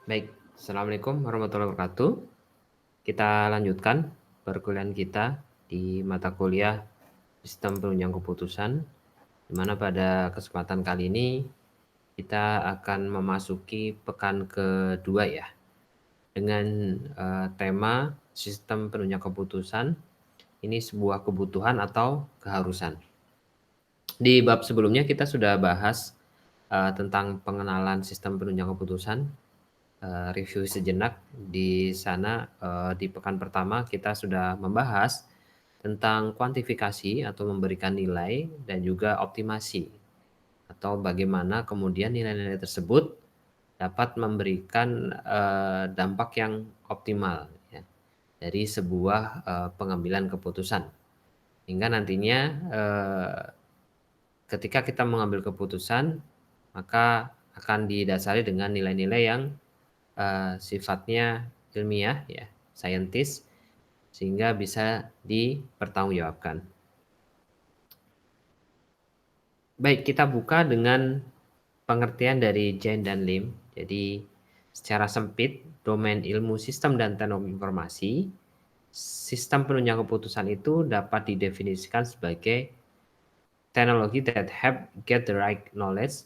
Baik, Assalamualaikum warahmatullahi wabarakatuh. Kita lanjutkan perkuliahan kita di mata kuliah Sistem Penunjang Keputusan, di mana pada kesempatan kali ini kita akan memasuki pekan kedua ya, dengan tema Sistem Penunjang Keputusan. Ini sebuah kebutuhan atau keharusan. Di bab sebelumnya kita sudah bahas tentang pengenalan sistem penunjang keputusan. Review sejenak di sana, di pekan pertama kita sudah membahas tentang kuantifikasi atau memberikan nilai dan juga optimasi atau bagaimana kemudian nilai-nilai tersebut dapat memberikan dampak yang optimal ya, dari sebuah pengambilan keputusan. Hingga nantinya ketika kita mengambil keputusan, maka akan didasari dengan nilai-nilai yang sifatnya ilmiah ya, saintis, sehingga bisa dipertanggungjawabkan. Baik, kita buka dengan pengertian dari Jane dan Lim. Jadi secara sempit, domain ilmu sistem dan teknologi informasi, sistem penunjang keputusan itu dapat didefinisikan sebagai teknologi that help get the right knowledge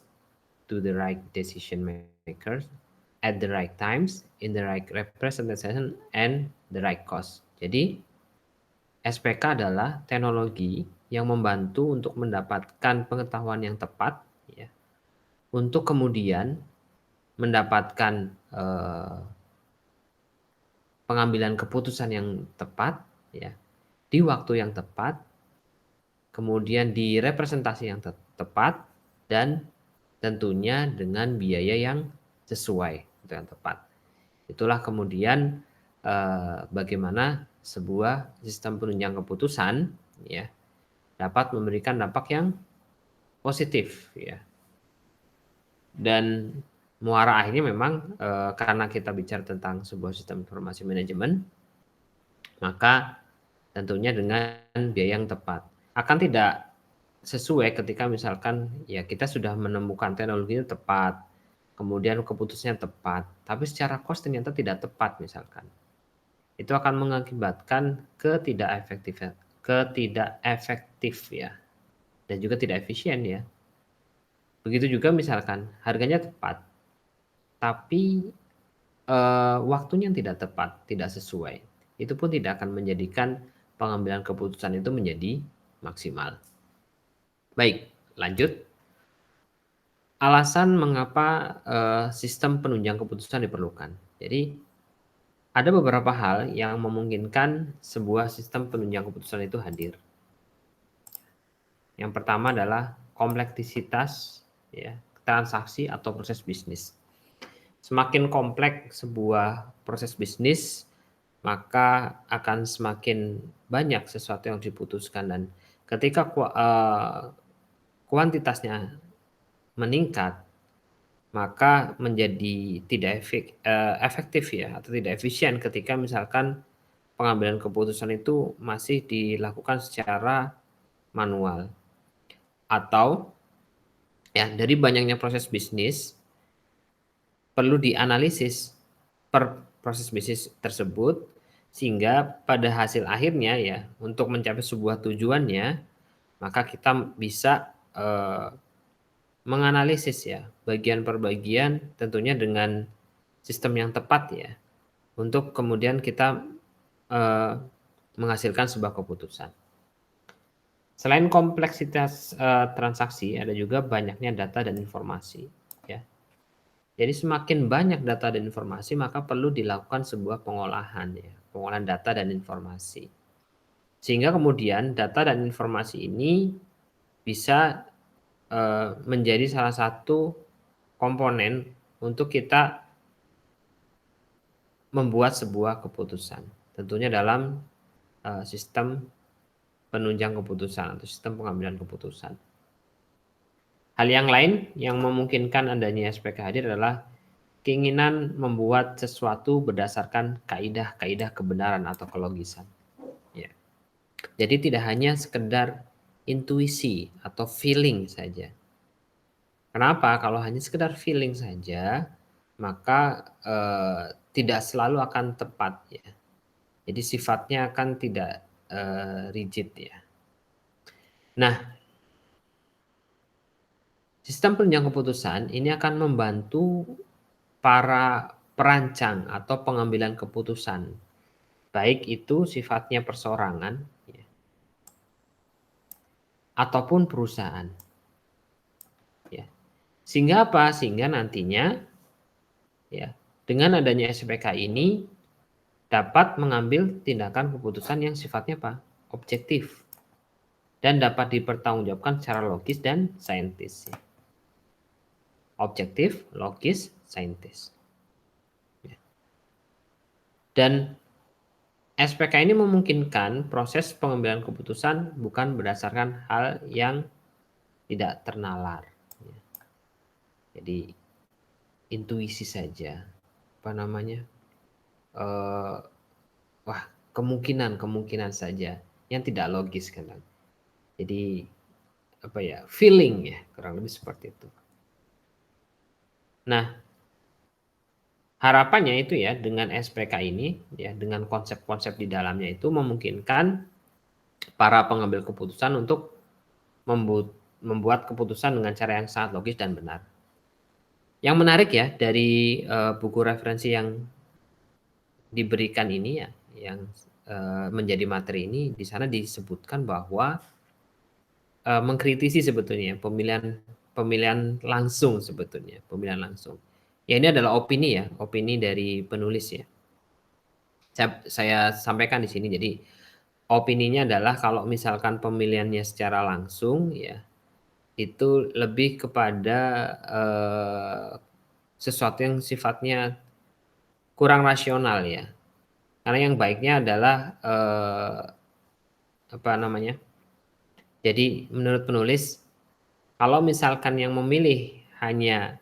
to the right decision makers at the right times, in the right representation, and the right cost. Jadi, SPK adalah teknologi yang membantu untuk mendapatkan pengetahuan yang tepat, ya, untuk kemudian mendapatkan pengambilan keputusan yang tepat, ya, di waktu yang tepat, kemudian di representasi yang tepat, dan tentunya dengan biaya yang sesuai, itu yang tepat. Itulah kemudian bagaimana sebuah sistem penunjang keputusan ya dapat memberikan dampak yang positif ya. Dan muara akhirnya memang karena kita bicara tentang sebuah sistem informasi manajemen, maka tentunya dengan biaya yang tepat. Akan tidak sesuai ketika misalkan ya kita sudah menemukan teknologinya tepat, kemudian keputusannya tepat, tapi secara cost ternyata tidak tepat misalkan. Itu akan mengakibatkan ketidakefektif ya, dan juga tidak efisien ya. Begitu juga misalkan harganya tepat, tapi waktunya tidak tepat, tidak sesuai. Itu pun tidak akan menjadikan pengambilan keputusan itu menjadi maksimal. Baik, lanjut. Alasan mengapa sistem penunjang keputusan diperlukan. Jadi ada beberapa hal yang memungkinkan sebuah sistem penunjang keputusan itu hadir. Yang pertama adalah kompleksitas ya, transaksi atau proses bisnis. Semakin kompleks sebuah proses bisnis, maka akan semakin banyak sesuatu yang diputuskan, dan ketika kuantitasnya meningkat, maka menjadi tidak efektif ya, atau tidak efisien ketika misalkan pengambilan keputusan itu masih dilakukan secara manual. Atau ya dari banyaknya proses bisnis perlu dianalisis per proses bisnis tersebut, sehingga pada hasil akhirnya ya untuk mencapai sebuah tujuannya, maka kita bisa menganalisis ya bagian per bagian, tentunya dengan sistem yang tepat ya, untuk kemudian kita menghasilkan sebuah keputusan. Selain kompleksitas transaksi, ada juga banyaknya data dan informasi ya. Jadi semakin banyak data dan informasi, maka perlu dilakukan sebuah pengolahan ya, pengolahan data dan informasi. Sehingga kemudian data dan informasi ini bisa menjadi salah satu komponen untuk kita membuat sebuah keputusan. Tentunya dalam sistem penunjang keputusan atau sistem pengambilan keputusan. Hal yang lain yang memungkinkan adanya SPK hadir adalah keinginan membuat sesuatu berdasarkan kaidah-kaidah kebenaran atau kelogisan. Ya. Jadi tidak hanya sekedar intuisi atau feeling saja. Kenapa? Kalau hanya sekedar feeling saja, maka tidak selalu akan tepat ya. Jadi sifatnya akan tidak rigid ya. Nah, sistem penunjang keputusan ini akan membantu para perancang atau pengambilan keputusan, baik itu sifatnya perseorangan ya, ataupun perusahaan. Ya. Sehingga apa? Sehingga nantinya ya, dengan adanya SPK ini dapat mengambil tindakan keputusan yang sifatnya apa? Objektif dan dapat dipertanggungjawabkan secara logis dan saintis. Ya. Objektif, logis, saintis. Ya. Dan SPK ini memungkinkan proses pengambilan keputusan bukan berdasarkan hal yang tidak ternalar. Ya. Jadi intuisi saja, apa namanya? Wah, kemungkinan saja yang tidak logis kadang. Jadi apa ya, feeling ya, kurang lebih seperti itu. Nah, harapannya itu ya dengan SPK ini ya, dengan konsep-konsep di dalamnya itu memungkinkan para pengambil keputusan untuk membuat keputusan dengan cara yang sangat logis dan benar. Yang menarik ya dari buku referensi yang diberikan ini ya, yang menjadi materi ini, di sana disebutkan bahwa mengkritisi sebetulnya pemilihan langsung sebetulnya, pemilihan langsung. Ya ini adalah opini ya, opini dari penulis ya. Saya sampaikan di sini. Jadi opininya adalah kalau misalkan pemilihannya secara langsung ya, itu lebih kepada sesuatu yang sifatnya kurang rasional ya. Karena yang baiknya adalah apa namanya? Jadi menurut penulis, kalau misalkan yang memilih hanya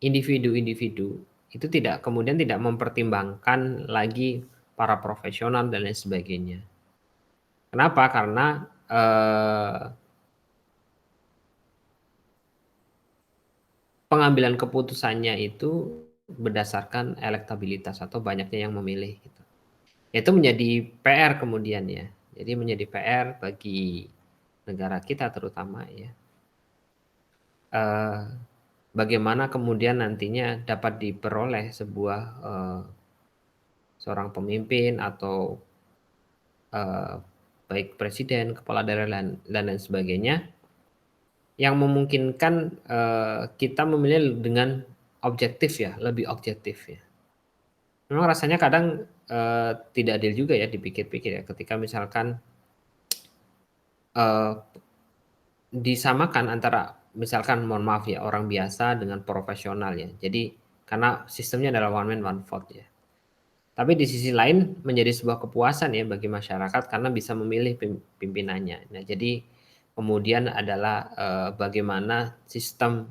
individu-individu, itu kemudian tidak mempertimbangkan lagi para profesional dan lain sebagainya. Kenapa? Karena pengambilan keputusannya itu berdasarkan elektabilitas atau banyaknya yang memilih gitu. Itu menjadi PR kemudian ya. Jadi menjadi PR bagi negara kita terutama ya. Bagaimana kemudian nantinya dapat diperoleh sebuah seorang pemimpin atau baik presiden, kepala daerah dan lain sebagainya, yang memungkinkan kita memilih dengan objektif ya, lebih objektif ya. Memang rasanya kadang tidak adil juga ya dipikir-pikir ya, ketika misalkan disamakan antara misalkan mohon maaf ya orang biasa dengan profesional ya. Jadi karena sistemnya adalah one man one vote ya. Tapi di sisi lain menjadi sebuah kepuasan ya bagi masyarakat karena bisa memilih pimpinannya. Nah, jadi kemudian adalah bagaimana sistem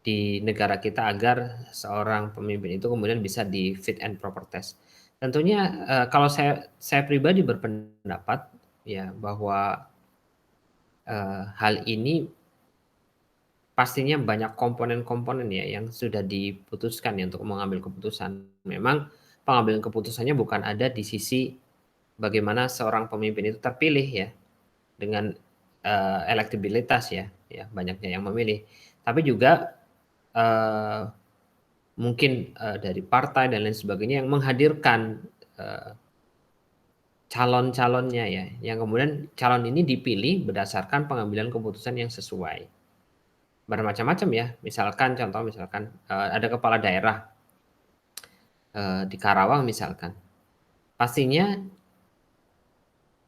di negara kita agar seorang pemimpin itu kemudian bisa di fit and proper test. Tentunya kalau saya pribadi berpendapat ya bahwa hal ini pastinya banyak komponen-komponen ya yang sudah diputuskan ya untuk mengambil keputusan. Memang pengambilan keputusannya bukan ada di sisi bagaimana seorang pemimpin itu terpilih ya dengan elektabilitas ya, ya banyaknya yang memilih. Tapi juga mungkin dari partai dan lain sebagainya yang menghadirkan calon-calonnya ya, yang kemudian calon ini dipilih berdasarkan pengambilan keputusan yang sesuai. Bermacam-macam ya, misalkan contoh misalkan ada kepala daerah di Karawang misalkan, pastinya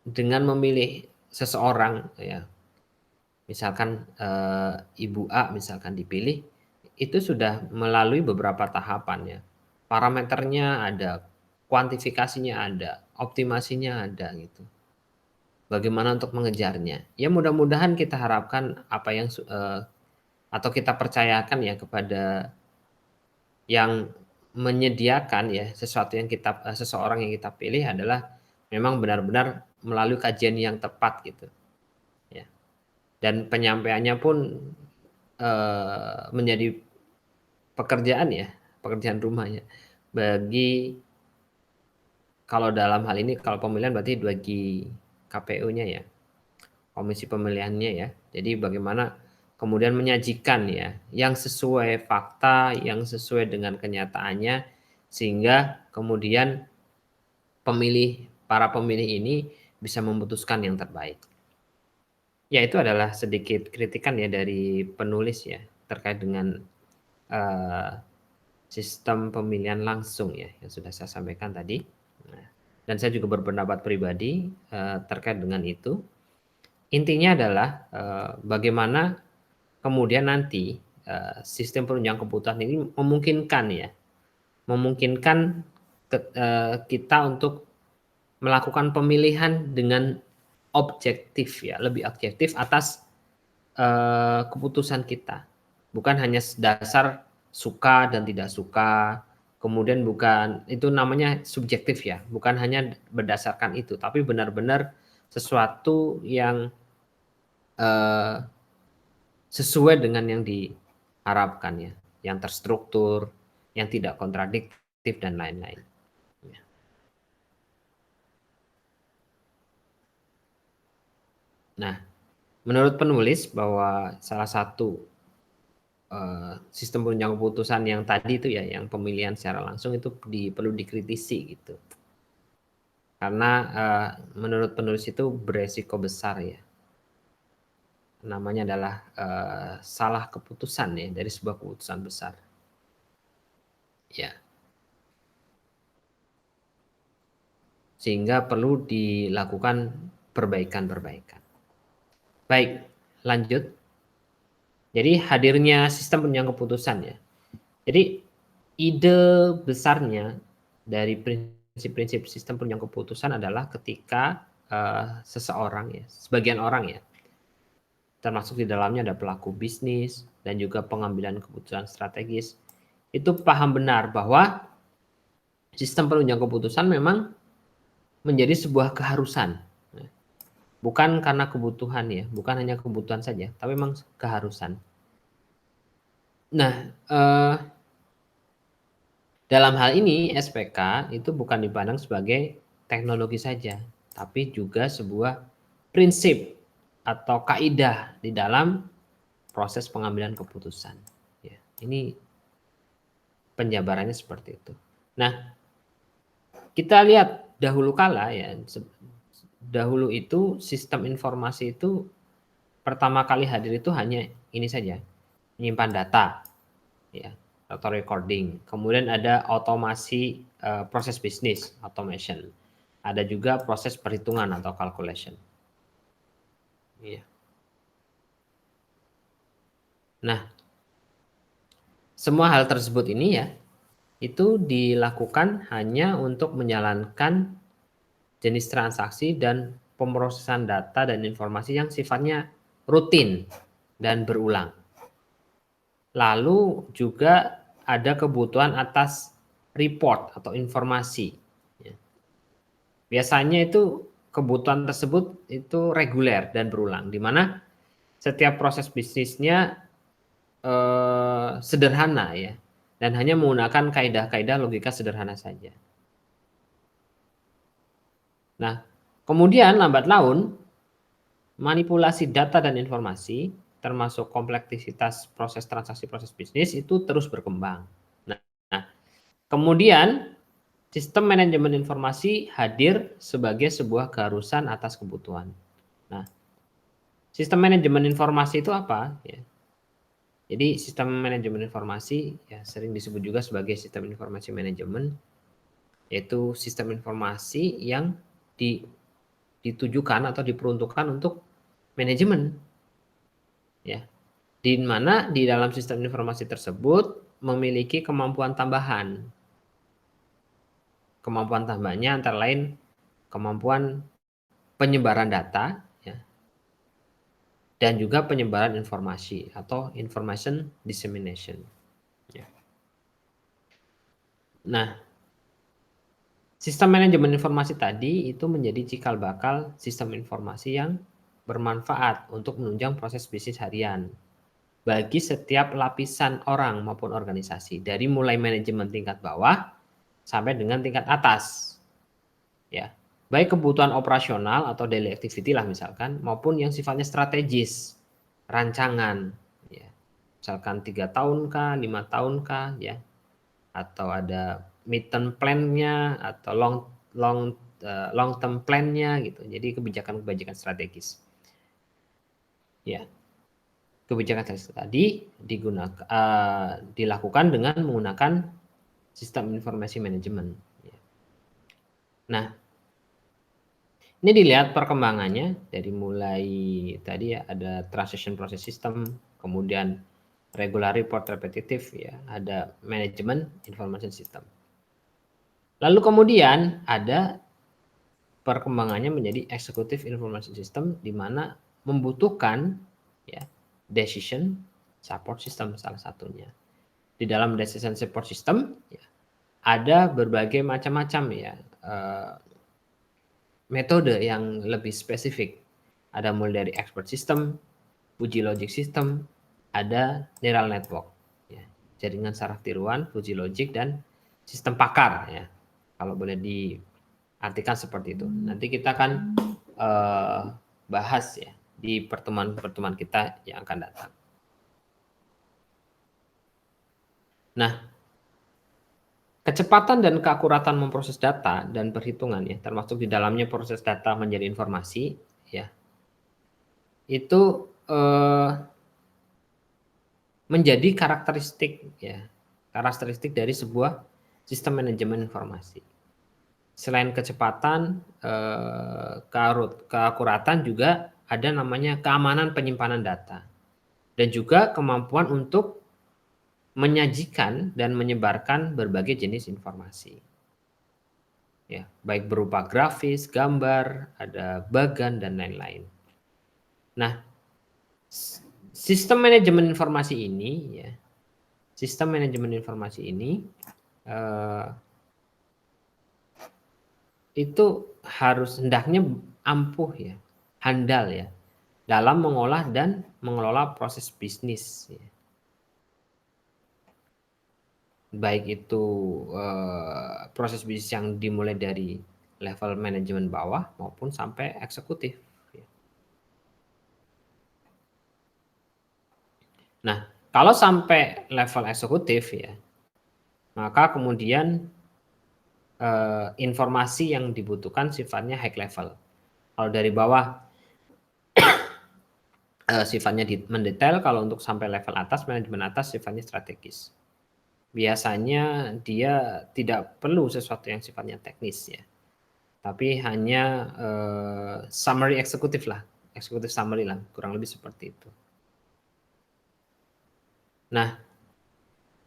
dengan memilih seseorang ya, misalkan Ibu A misalkan dipilih, itu sudah melalui beberapa tahapan ya. Parameternya ada, kuantifikasinya ada, optimasinya ada gitu. Bagaimana untuk mengejarnya? Ya mudah-mudahan kita harapkan apa yang atau kita percayakan ya kepada yang menyediakan ya sesuatu yang seseorang yang kita pilih adalah memang benar-benar melalui kajian yang tepat gitu ya. Dan penyampaiannya pun menjadi pekerjaan rumah ya. Kalau dalam hal ini kalau pemilihan berarti bagi KPU-nya ya, komisi pemilihannya ya. Jadi bagaimana kemudian menyajikan ya yang sesuai fakta, yang sesuai dengan kenyataannya, sehingga kemudian para pemilih ini bisa memutuskan yang terbaik. Ya, itu adalah sedikit kritikan ya dari penulis ya terkait dengan sistem pemilihan langsung ya yang sudah saya sampaikan tadi. Nah, dan saya juga berpendapat pribadi terkait dengan itu. Intinya adalah bagaimana kemudian nanti sistem penunjang kebutuhan ini memungkinkan kita untuk melakukan pemilihan dengan objektif ya, lebih objektif atas keputusan kita. Bukan hanya dasar suka dan tidak suka, kemudian bukan itu namanya subjektif ya, bukan hanya berdasarkan itu, tapi benar-benar sesuatu yang sesuai dengan yang diharapkan ya, yang terstruktur, yang tidak kontradiktif dan lain-lain. Nah, menurut penulis bahwa salah satu sistem penunjang keputusan yang tadi itu ya, yang pemilihan secara langsung itu perlu dikritisi gitu. Karena menurut penulis itu beresiko besar ya. Namanya adalah salah keputusan ya dari sebuah keputusan besar. Ya. Sehingga perlu dilakukan perbaikan-perbaikan. Baik, lanjut. Jadi hadirnya sistem penunjang keputusan ya. Jadi ide besarnya dari prinsip-prinsip sistem penunjang keputusan adalah ketika seseorang ya, sebagian orang ya, termasuk di dalamnya ada pelaku bisnis dan juga pengambilan keputusan strategis, itu paham benar bahwa sistem penunjang keputusan memang menjadi sebuah keharusan. Bukan karena kebutuhan ya, bukan hanya kebutuhan saja, tapi memang keharusan. Nah, dalam hal ini SPK itu bukan dipandang sebagai teknologi saja, tapi juga sebuah prinsip atau kaidah di dalam proses pengambilan keputusan. Ya, ini penjabarannya seperti itu. Nah, kita lihat dahulu kala ya, dahulu itu sistem informasi itu pertama kali hadir itu hanya ini saja, menyimpan data, ya, atau recording. Kemudian ada otomasi proses bisnis, automation. Ada juga proses perhitungan atau calculation. Ya. Nah, semua hal tersebut ini ya, itu dilakukan hanya untuk menjalankan jenis transaksi dan pemrosesan data dan informasi yang sifatnya rutin dan berulang. Lalu juga ada kebutuhan atas report atau informasi. Biasanya itu kebutuhan tersebut itu reguler dan berulang, di mana setiap proses bisnisnya sederhana ya, dan hanya menggunakan kaidah-kaidah logika sederhana saja. Nah, kemudian lambat laun manipulasi data dan informasi, termasuk kompleksitas proses transaksi proses bisnis itu terus berkembang. Nah, kemudian sistem manajemen informasi hadir sebagai sebuah keharusan atas kebutuhan. Nah, sistem manajemen informasi itu apa? Ya. Jadi sistem manajemen informasi ya sering disebut juga sebagai sistem informasi manajemen, yaitu sistem informasi yang ditujukan atau diperuntukkan untuk manajemen. Ya. Di mana di dalam sistem informasi tersebut memiliki kemampuan tambahan. Kemampuan tambahnya antara lain kemampuan penyebaran data ya, dan juga penyebaran informasi atau information dissemination. Ya. Nah, sistem manajemen informasi tadi itu menjadi cikal bakal sistem informasi yang bermanfaat untuk menunjang proses bisnis harian. bagi setiap lapisan orang maupun organisasi, dari mulai manajemen tingkat bawah sampai dengan tingkat atas. Ya, baik kebutuhan operasional atau daily activity lah misalkan, maupun yang sifatnya strategis, rancangan, ya. Misalkan 3 tahun kah, 5 tahun kah, ya, atau ada midterm plan-nya atau long term plan-nya gitu. Jadi kebijakan-kebijakan strategis. Ya. Kebijakan tadi dilakukan dengan menggunakan sistem informasi manajemen. Ya. Nah, ini dilihat perkembangannya dari mulai tadi ya ada transaction process system, kemudian regular report repetitive ya, ada management information system. Lalu kemudian ada perkembangannya menjadi executive information system di mana membutuhkan ya decision support system salah satunya. Di dalam decision support system ya, ada berbagai macam-macam ya metode yang lebih spesifik. Ada mulai dari expert system, uji logic system, ada neural network, ya, jaringan saraf tiruan, uji logic dan sistem pakar ya. Kalau boleh diartikan seperti itu. Nanti kita akan bahas ya di pertemuan-pertemuan kita yang akan datang. Nah, kecepatan dan keakuratan memproses data dan perhitungan ya, termasuk di dalamnya proses data menjadi informasi ya, itu menjadi karakteristik dari sebuah sistem manajemen informasi. Selain kecepatan, keakuratan juga ada namanya keamanan penyimpanan data dan juga kemampuan untuk menyajikan dan menyebarkan berbagai jenis informasi. Ya, baik berupa grafis, gambar, ada bagan dan lain-lain. Nah, sistem manajemen informasi ini ya, itu harus hendaknya ampuh ya, handal ya, dalam mengolah dan mengelola proses bisnis ya. Baik itu proses bisnis yang dimulai dari level manajemen bawah maupun sampai eksekutif. Ya. Nah, kalau sampai level eksekutif ya, maka kemudian informasi yang dibutuhkan sifatnya high level. Kalau dari bawah sifatnya mendetail, kalau untuk sampai level atas, manajemen atas sifatnya strategis. Biasanya dia tidak perlu sesuatu yang sifatnya teknis ya, tapi hanya summary eksekutif lah, eksekutif summary lah, kurang lebih seperti itu. Nah,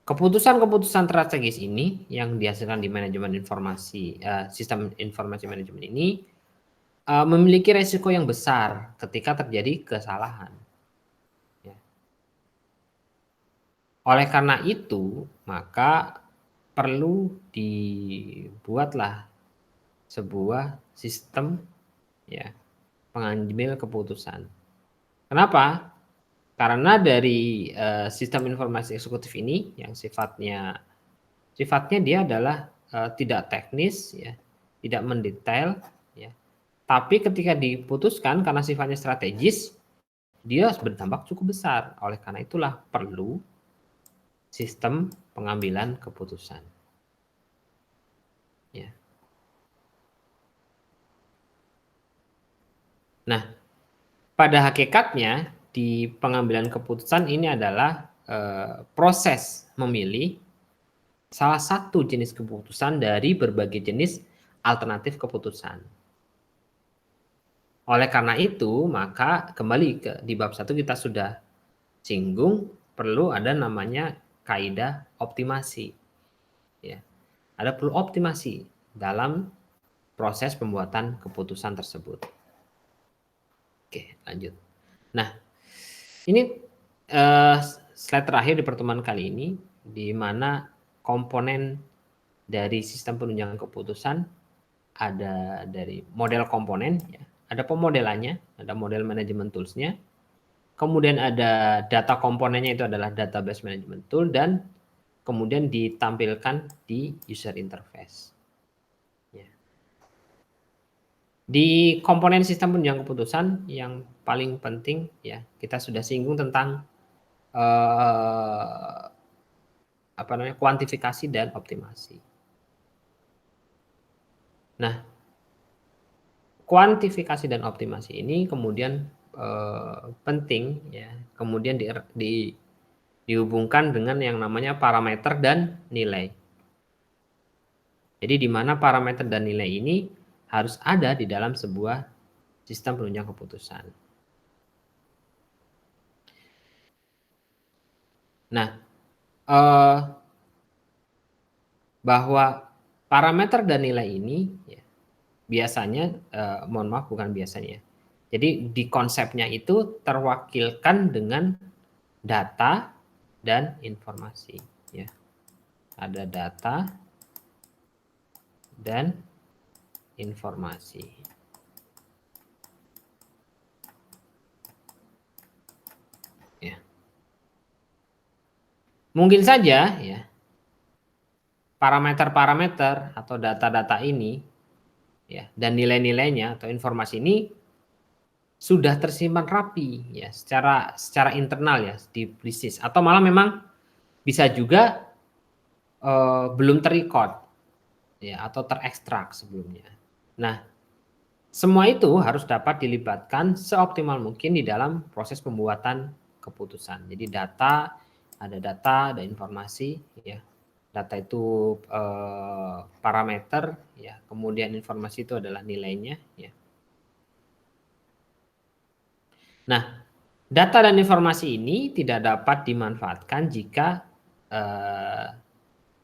keputusan-keputusan strategis ini yang dihasilkan di manajemen informasi, sistem informasi manajemen ini memiliki resiko yang besar ketika terjadi kesalahan. Ya. Oleh karena itu, maka perlu dibuatlah sebuah sistem ya pengambil keputusan. Kenapa? Karena dari sistem informasi eksekutif ini yang sifatnya dia adalah tidak teknis ya, tidak mendetail ya. Tapi ketika diputuskan karena sifatnya strategis, dia berdampak cukup besar. Oleh karena itulah perlu sistem pengambilan keputusan. Ya. Nah, pada hakikatnya di pengambilan keputusan ini adalah proses memilih salah satu jenis keputusan dari berbagai jenis alternatif keputusan. Oleh karena itu, maka kembali di bab 1 kita sudah singgung perlu ada namanya kaidah optimasi. Ya. Ada perlu optimasi dalam proses pembuatan keputusan tersebut. Oke, lanjut. Nah, ini slide terakhir di pertemuan kali ini, di mana komponen dari sistem penunjangan keputusan ada dari model komponen, ya, ada pemodelannya, ada model manajemen tools-nya, kemudian ada data komponennya itu adalah database management tool, dan kemudian ditampilkan di user interface. Ya. Di komponen sistem penunjang keputusan yang paling penting ya, kita sudah singgung tentang kuantifikasi dan optimasi. Nah, kuantifikasi dan optimasi ini kemudian penting ya, kemudian dihubungkan dengan yang namanya parameter dan nilai. Jadi di mana parameter dan nilai ini harus ada di dalam sebuah sistem penunjang keputusan. Nah, bahwa parameter dan nilai ini ya, biasanya, mohon maaf bukan biasanya. Jadi di konsepnya itu terwakilkan dengan data dan informasi ya. Ada data dan informasi. Ya. Mungkin saja ya, parameter-parameter atau data-data ini ya, dan nilai-nilainya atau informasi ini sudah tersimpan rapi ya secara internal ya di bisnis, atau malah memang bisa juga belum terrecord ya atau terekstrak sebelumnya. Nah, semua itu harus dapat dilibatkan seoptimal mungkin di dalam proses pembuatan keputusan. Jadi ada data, ada informasi ya. Data itu parameter ya, kemudian informasi itu adalah nilainya ya. Nah, data dan informasi ini tidak dapat dimanfaatkan jika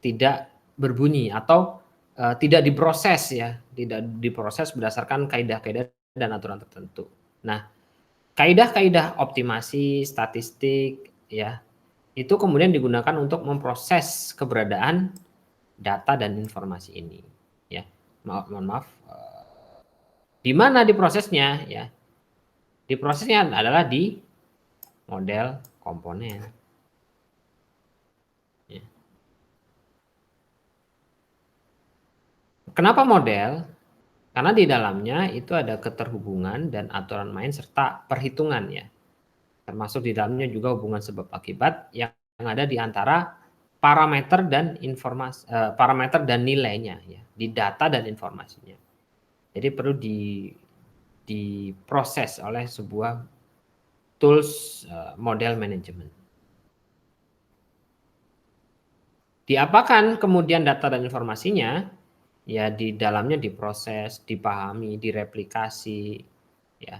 tidak berbunyi atau tidak diproses ya, tidak diproses berdasarkan kaidah-kaidah dan aturan tertentu. Nah, kaidah-kaidah optimasi, statistik ya, itu kemudian digunakan untuk memproses keberadaan data dan informasi ini ya. Mohon maaf, di mana diprosesnya ya? Diprosesnya adalah di model komponen. Ya. Kenapa model? Karena di dalamnya itu ada keterhubungan dan aturan main serta perhitungan ya. Termasuk di dalamnya juga hubungan sebab akibat yang ada di antara parameter dan informasi, parameter dan nilainya ya, di data dan informasinya. Jadi perlu diproses oleh sebuah tools model manajemen. Diapakan kemudian data dan informasinya? Ya di dalamnya diproses, dipahami, direplikasi, ya,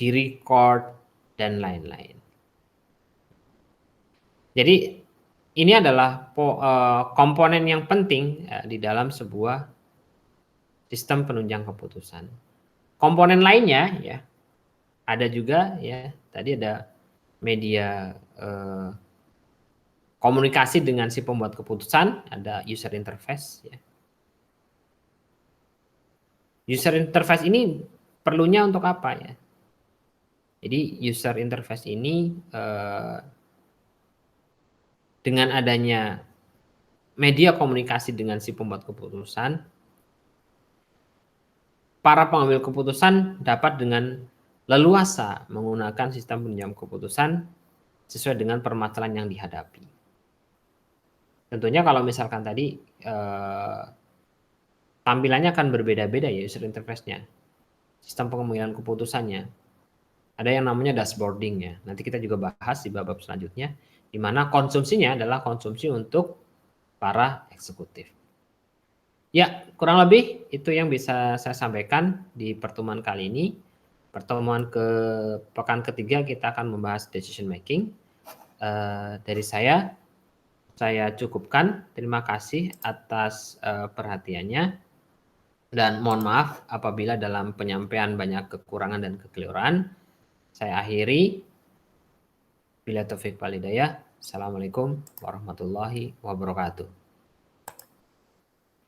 direcord dan lain-lain. Jadi ini adalah komponen yang penting di dalam sebuah sistem penunjang keputusan. Komponen lainnya ya ada juga ya, tadi ada media komunikasi dengan si pembuat keputusan, ada user interface ya. User interface ini perlunya untuk apa ya? Jadi user interface ini dengan adanya media komunikasi dengan si pembuat keputusan, para pengambil keputusan dapat dengan leluasa menggunakan sistem penunjang keputusan sesuai dengan permasalahan yang dihadapi. Tentunya kalau misalkan tadi tampilannya akan berbeda-beda ya user interface-nya, sistem pengambilan keputusannya. Ada yang namanya dashboarding ya. Nanti kita juga bahas di bab selanjutnya, di mana konsumsinya adalah konsumsi untuk para eksekutif. Ya, kurang lebih itu yang bisa saya sampaikan di pertemuan kali ini. Pertemuan pekan ketiga kita akan membahas decision making. Dari saya cukupkan. Terima kasih atas perhatiannya. Dan mohon maaf apabila dalam penyampaian banyak kekurangan dan kekeliruan. Saya akhiri. Bila taufik wal hidayah. Assalamualaikum warahmatullahi wabarakatuh.